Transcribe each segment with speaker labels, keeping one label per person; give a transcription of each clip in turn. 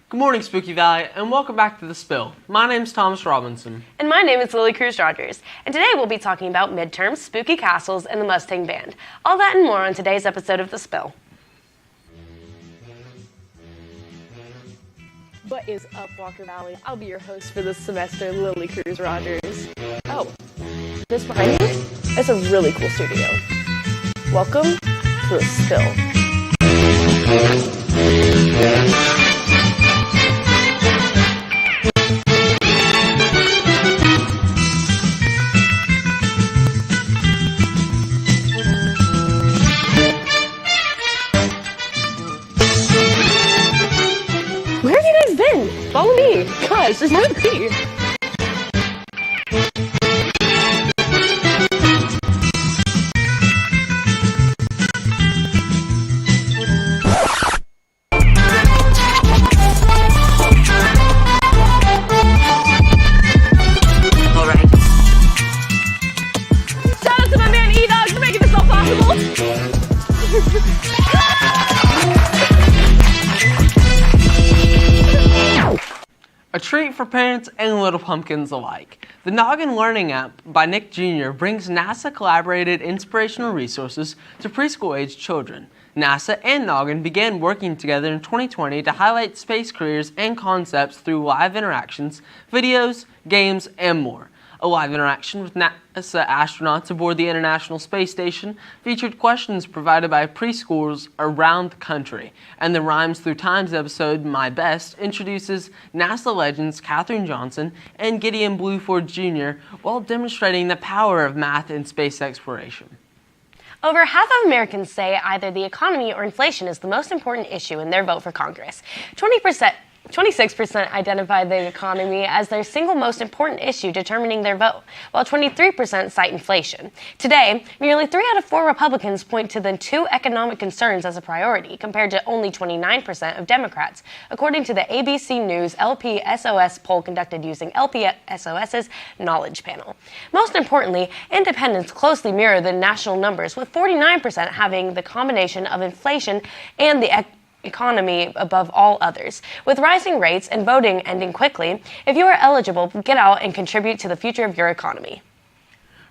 Speaker 1: Good morning, Spooky Valley, and welcome back to The Spill. My name is Thomas Robinson.
Speaker 2: And my name is Lily Cruz Rogers. And today we'll be talking about midterms, spooky castles, and the Mustang Band. All that and more on today's episode of The Spill.
Speaker 3: What is up, Walker Valley? I'll be your host for this semester, Lily Cruz Rogers. Oh, this behind me is a really cool studio. Welcome to The Spill. Where have you guys been? Follow me. Gosh, there's no key. Shout out to my man E-Dog for making this all possible.
Speaker 1: A treat for parents and little pumpkins alike. The Noggin Learning app by Nick Jr. brings NASA-collaborated inspirational resources to preschool-aged children. NASA and Noggin began working together in 2020 to highlight space careers and concepts through live interactions, videos, games, and more. A live interaction with NASA astronauts aboard the International Space Station featured questions provided by preschoolers around the country, and the Rhymes Through Times episode, My Best, introduces NASA legends Katherine Johnson and Gideon Bluford Jr. while demonstrating the power of math in space exploration.
Speaker 2: Over half of Americans say either the economy or inflation is the most important issue in their vote for Congress. 26% identify the economy as their single most important issue determining their vote, while 23% cite inflation. Today, nearly 3 out of 4 Republicans point to the two economic concerns as a priority, compared to only 29% of Democrats, according to the ABC News LPSOS poll conducted using LPSOS's Knowledge Panel. Most importantly, independents closely mirror the national numbers, with 49% having the combination of inflation and the economy above all others. With rising rates and voting ending quickly, if you are eligible, get out and contribute to the future of your economy.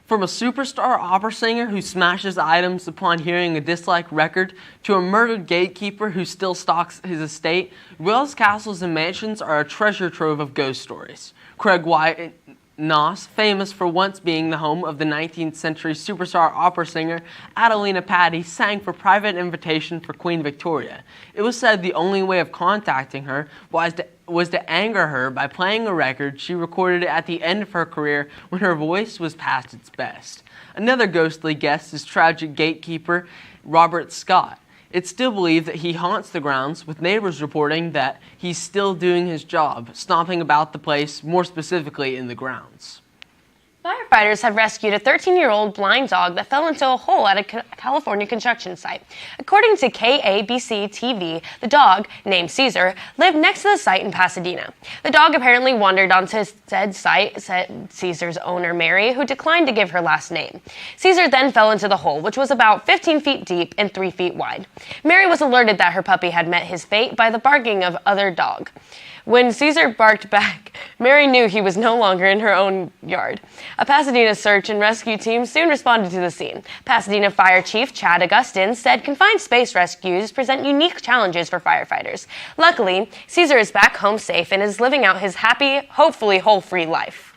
Speaker 1: From a superstar opera singer who smashes items upon hearing a disliked record to a murdered gatekeeper who still stalks his estate, Wells castles and mansions are a treasure trove of ghost stories. Craig White Noss, famous for once being the home of the 19th century superstar opera singer Adelina Patti, sang for private invitation for Queen Victoria. It was said the only way of contacting her was to anger her by playing a record she recorded at the end of her career when her voice was past its best. Another ghostly guest is tragic gatekeeper Robert Scott. It's still believed that he haunts the grounds, with neighbors reporting that he's still doing his job, stomping about the place, more specifically in the grounds.
Speaker 2: Firefighters have rescued a 13-year-old blind dog that fell into a hole at a California construction site. According to KABC-TV, the dog, named Caesar, lived next to the site in Pasadena. The dog apparently wandered onto said site, said Caesar's owner, Mary, who declined to give her last name. Caesar then fell into the hole, which was about 15 feet deep and 3 feet wide. Mary was alerted that her puppy had met his fate by the barking of other dog. When Caesar barked back, Mary knew he was no longer in her own yard. A Pasadena search and rescue team soon responded to the scene. Pasadena Fire Chief Chad Augustin said confined space rescues present unique challenges for firefighters. Luckily, Caesar is back home safe and is living out his happy, hopefully hole-free life.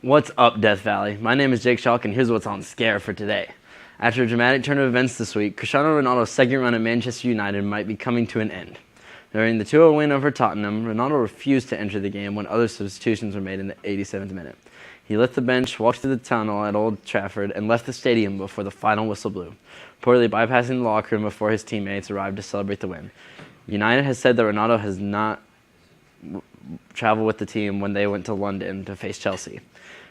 Speaker 4: What's up, Death Valley? My name is Jake Schalk, and here's what's on Scare for today. After a dramatic turn of events this week, Cristiano Ronaldo's second run at Manchester United might be coming to an end. During the 2-0 win over Tottenham, Ronaldo refused to enter the game when other substitutions were made in the 87th minute. He left the bench, walked through the tunnel at Old Trafford, and left the stadium before the final whistle blew, reportedly bypassing the locker room before his teammates arrived to celebrate the win. United has said that Ronaldo has not traveled with the team when they went to London to face Chelsea,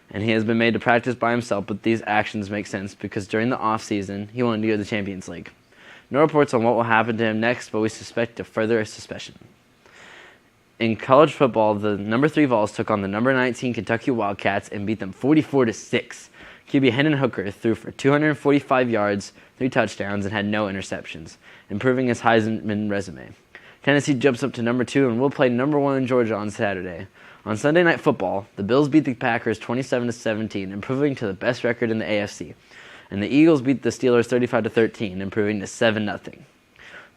Speaker 4: and he has been made to practice by himself, but these actions make sense because during the off-season, he wanted to go to the Champions League. No reports on what will happen to him next, but we suspect a further suspension. In college football, the number 3 Vols took on the number 19 Kentucky Wildcats and beat them 44-6. QB Hendon Hooker threw for 245 yards, 3 touchdowns, and had no interceptions, improving his Heisman resume. Tennessee jumps up to number 2 and will play number 1 in Georgia on Saturday. On Sunday Night Football, the Bills beat the Packers 27-17, improving to the best record in the AFC. And the Eagles beat the Steelers 35-13, improving to 7-0.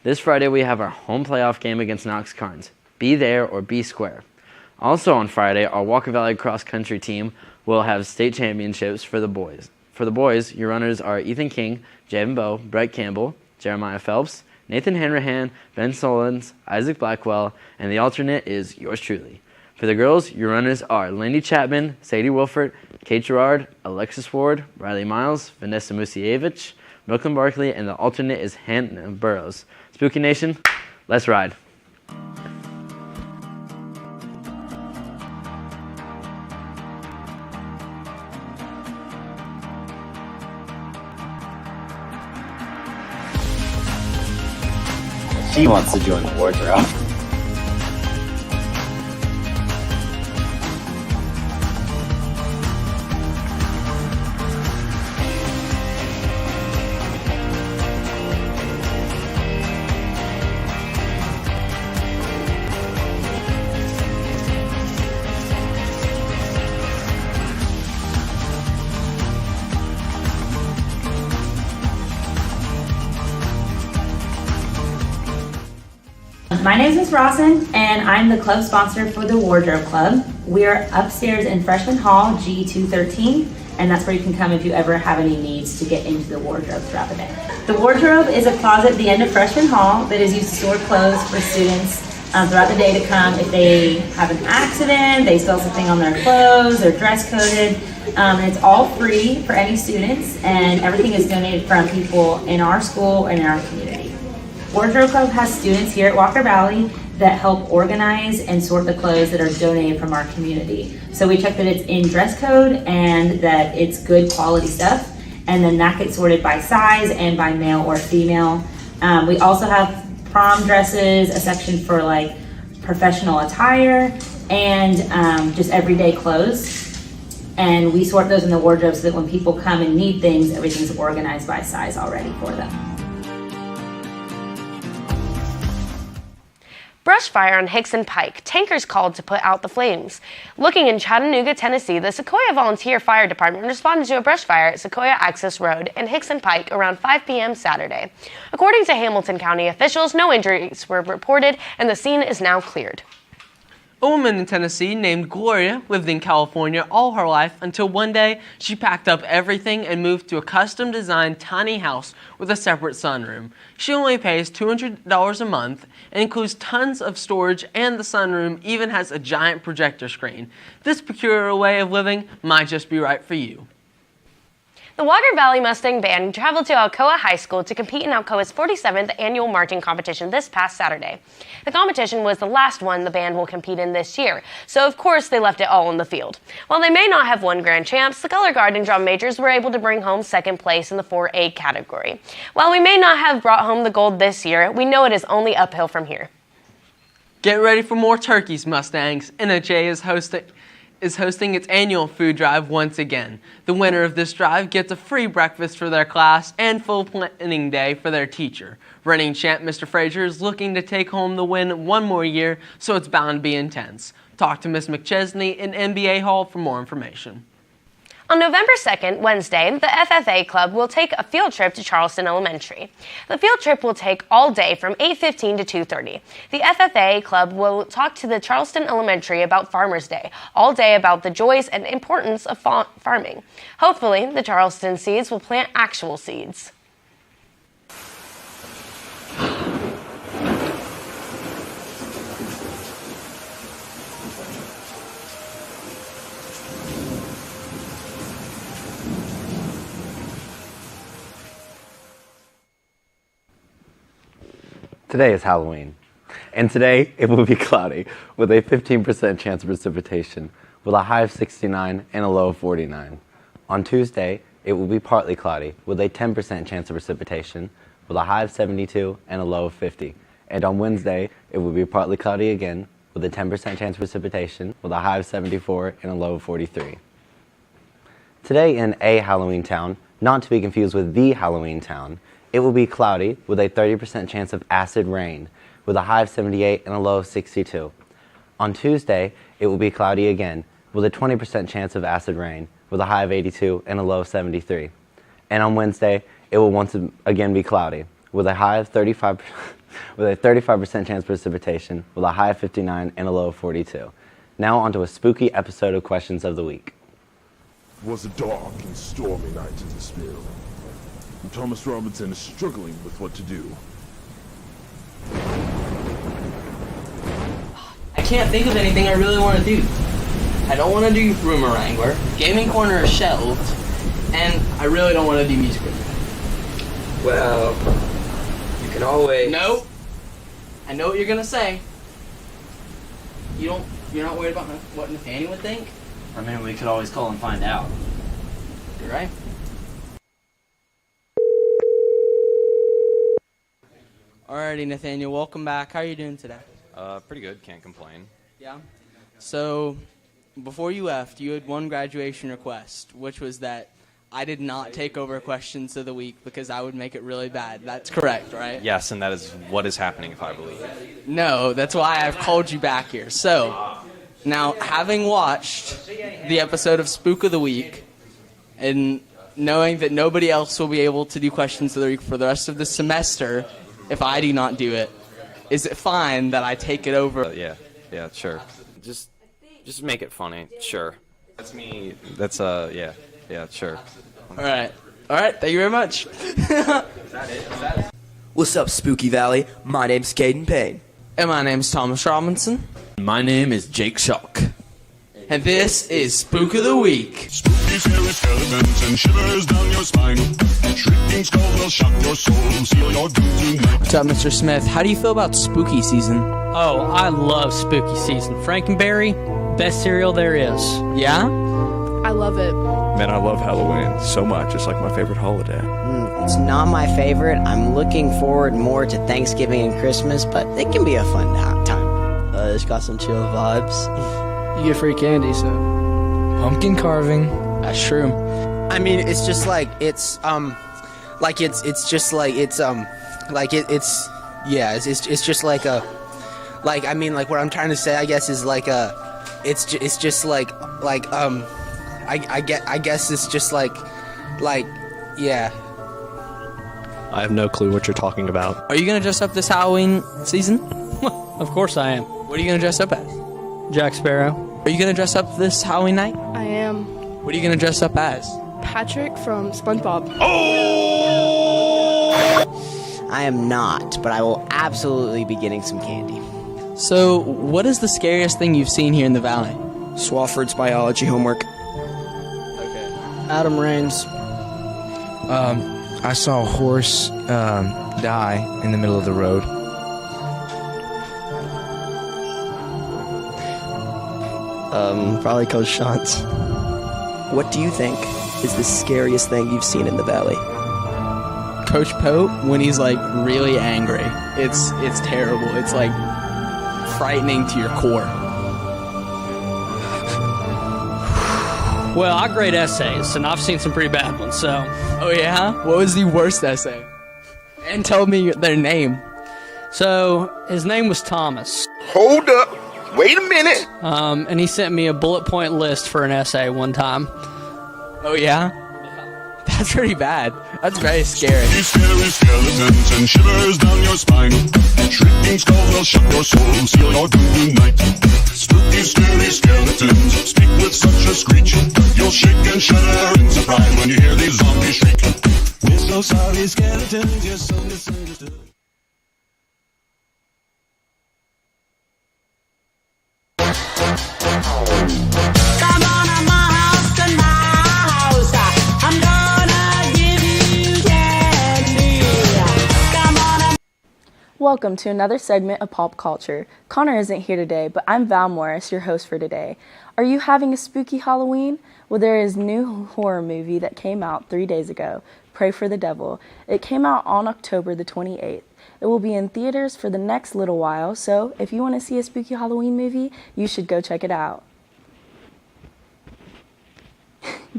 Speaker 4: This Friday we have our home playoff game against Knox Carnes. Be there or be square. Also on Friday, our Walker Valley cross country team will have state championships for the boys. For the boys, your runners are Ethan King, Javen Bowe, Brett Campbell, Jeremiah Phelps, Nathan Hanrahan, Ben Solons, Isaac Blackwell, and the alternate is yours truly. For the girls, your runners are Lindy Chapman, Sadie Wolfert, Kate Gerard, Alexis Ward, Riley Miles, Vanessa Musievich, Milton Barkley, and the alternate is Hannah Burrows. Spooky Nation, let's ride.
Speaker 5: She wants to join the wardrobe.
Speaker 6: My name is Ms. Rawson, and I'm the club sponsor for the Wardrobe Club. We are upstairs in Freshman Hall, G213, and that's where you can come if you ever have any needs to get into the wardrobe throughout the day. The wardrobe is a closet at the end of Freshman Hall that is used to store clothes for students throughout the day to come. If they have an accident, they spill something on their clothes, they're dress coded. And it's all free for any students, and everything is donated from people in our school and in our community. Wardrobe Club has students here at Walker Valley that help organize and sort the clothes that are donated from our community. So we check that it's in dress code and that it's good quality stuff, and then that gets sorted by size and by male or female. We also have prom dresses, a section for like professional attire, and just everyday clothes. And we sort those in the wardrobe so that when people come and need things, everything's organized by size already for them.
Speaker 2: Brush fire on Hickson Pike. Tankers called to put out the flames. Looking in Chattanooga, Tennessee, the Sequoia Volunteer Fire Department responded to a brush fire at Sequoia Access Road and Hickson Pike around 5 p.m. Saturday. According to Hamilton County officials, no injuries were reported and the scene is now cleared.
Speaker 1: A woman in Tennessee named Gloria lived in California all her life until one day she packed up everything and moved to a custom-designed tiny house with a separate sunroom. She only pays $200 a month and includes tons of storage, and the sunroom even has a giant projector screen. This peculiar way of living might just be right for you.
Speaker 2: The Walker Valley Mustang Band traveled to Alcoa High School to compete in Alcoa's 47th annual marching competition this past Saturday. The competition was the last one the band will compete in this year, so of course they left it all on the field. While they may not have won grand champs, the color guard and drum majors were able to bring home second place in the 4A category. While we may not have brought home the gold this year, we know it is only uphill from here.
Speaker 1: Get ready for more turkeys, Mustangs. NHA is hosting its annual food drive once again. The winner of this drive gets a free breakfast for their class and full planning day for their teacher. Reigning champ Mr. Frazier is looking to take home the win one more year, so it's bound to be intense. Talk to Ms. McChesney in NBA Hall for more information.
Speaker 2: On November 2nd, Wednesday, the FFA Club will take a field trip to Charleston Elementary. The field trip will take all day from 8:15 to 2:30. The FFA Club will talk to the Charleston Elementary about Farmers Day, all day about the joys and importance of farming. Hopefully, the Charleston Seeds will plant actual seeds.
Speaker 5: Today is Halloween, and today it will be cloudy with a 15% chance of precipitation with a high of 69 and a low of 49. On Tuesday, it will be partly cloudy with a 10% chance of precipitation with a high of 72 and a low of 50. And on Wednesday, it will be partly cloudy again with a 10% chance of precipitation with a high of 74 and a low of 43. Today in a Halloween town, not to be confused with the Halloween town, it will be cloudy with a 30% chance of acid rain with a high of 78 and a low of 62. On Tuesday, it will be cloudy again with a 20% chance of acid rain with a high of 82 and a low of 73. And on Wednesday, it will once again be cloudy with a high of 35 with a 35% chance of precipitation with a high of 59 and a low of 42. Now onto a spooky episode of Questions of the Week.
Speaker 7: It was a dark and stormy night in this field, and Thomas Robinson is struggling with what to do.
Speaker 1: I can't think of anything I really want to do. I don't want to do Rumor Wrangler, Gaming Corner is shelved, and I really don't want to do Music Review.
Speaker 8: Well, you can always...
Speaker 1: No! I know what you're gonna say. You're not worried about what Nathaniel would think?
Speaker 4: I mean, we could always call and find out.
Speaker 1: You're right. Alrighty, Nathaniel, welcome back. How are you doing today?
Speaker 9: Pretty good, can't complain.
Speaker 1: Yeah? So, before you left, you had one graduation request, which was that I did not take over Questions of the Week because I would make it really bad. That's correct, right?
Speaker 9: Yes, and that is what is happening, if I believe.
Speaker 1: No, that's why I've called you back here. So, now, having watched the episode of Spook of the Week, and knowing that nobody else will be able to do Questions of the Week for the rest of the semester if I do not do it, is it fine that I take it over?
Speaker 9: Yeah, sure. Just make it funny, sure. That's me. That's, yeah, sure.
Speaker 1: Alright, thank you very much.
Speaker 8: What's up, Spooky Valley? My name's Caden Payne.
Speaker 1: And my name's Thomas Robinson.
Speaker 10: My name is Jake Shock.
Speaker 1: And this is Spook of the Week.
Speaker 7: Spooky, scary skeletons and shivers down your spine. Shrieking skulls will shock your soul, seal your doom tonight.
Speaker 1: What's up, Mr. Smith? How do you feel about spooky season?
Speaker 11: Oh, I love spooky season. Frankenberry, best cereal there is.
Speaker 1: Yeah?
Speaker 3: I love it.
Speaker 12: Man, I love Halloween so much. It's like my favorite holiday.
Speaker 13: It's not my favorite. I'm looking forward more to Thanksgiving and Christmas, but it can be a fun time.
Speaker 8: It's got some chill vibes.
Speaker 11: You get free candy, so.
Speaker 10: Pumpkin carving.
Speaker 1: That's true.
Speaker 8: I mean, it's just like, it's just like, it's just like I mean, like, what I'm trying to say, I guess, is like, it's just like, I guess it's just like, yeah.
Speaker 12: I have no clue what you're talking about.
Speaker 1: Are you gonna dress up this Halloween season?
Speaker 11: Of course I am.
Speaker 1: What are you gonna dress up as?
Speaker 11: Jack Sparrow.
Speaker 1: Are you gonna dress up this Halloween night?
Speaker 3: I am
Speaker 1: What are you gonna dress up as?
Speaker 3: Patrick from SpongeBob.
Speaker 13: I am not, but I will absolutely be getting some candy.
Speaker 1: So, what is the scariest thing you've seen here in the valley?
Speaker 8: Swafford's biology homework.
Speaker 11: Adam Raines.
Speaker 10: I saw a horse die in the middle of the road.
Speaker 8: Probably Coach Shantz. What do you think is the scariest thing you've seen in the valley?
Speaker 1: Coach Pope, when he's like really angry. It's terrible. It's like frightening to your core.
Speaker 11: Well, I grade essays, and I've seen some pretty bad ones, so.
Speaker 1: Oh yeah? What was the worst essay? And tell me their name.
Speaker 11: So, his name was Thomas.
Speaker 7: Hold up. Wait a minute.
Speaker 11: And he sent me a bullet point list for an essay one time.
Speaker 1: Oh yeah? That's pretty bad. That's very scary.
Speaker 7: Scary skeletons and shivers down your spine. Shrieking skulls will shock your soul, seal your doom tonight. Spooky, scary skeletons speak with such a screech. You'll shake and shudder in surprise when you hear these zombies shriek. We're so sorry, skeletons, you're so misunderstood.
Speaker 14: Come on to my house tonight. I'm gonna give you candy. Come on.
Speaker 3: Welcome to another segment of Pop Culture. Connor isn't here today, but I'm Val Morris, your host for today. Are you having a spooky Halloween? Well, there is a new horror movie that came out 3 days ago, Pray for the Devil. It came out on October the 28th. It will be in theaters for the next little while, so if you want to see a spooky Halloween movie, you should go check it out.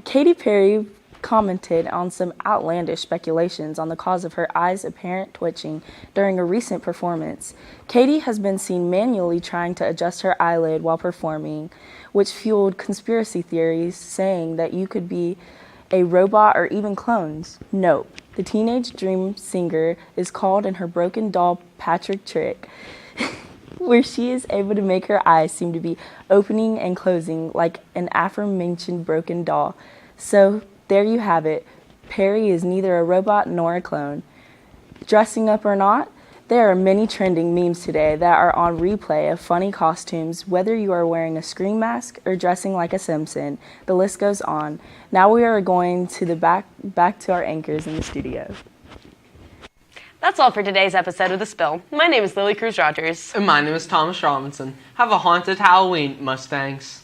Speaker 3: Katy Perry commented on some outlandish speculations on the cause of her eyes' apparent twitching during a recent performance. Katy has been seen manually trying to adjust her eyelid while performing, which fueled conspiracy theories saying that you could be a robot or even clones. Nope. The Teenage Dream singer is called in her broken doll Patrick trick, where she is able to make her eyes seem to be opening and closing like an aforementioned broken doll. So there you have it. Perry is neither a robot nor a clone. Dressing up or not, there are many trending memes today that are on replay of funny costumes, whether you are wearing a Scream mask or dressing like a Simpson. The list goes on. Now we are going to the back to our anchors in the studio.
Speaker 2: That's all for today's episode of The Spill. My name is Lily Cruz Rogers.
Speaker 1: And my name is Thomas Robinson. Have a haunted Halloween, Mustangs.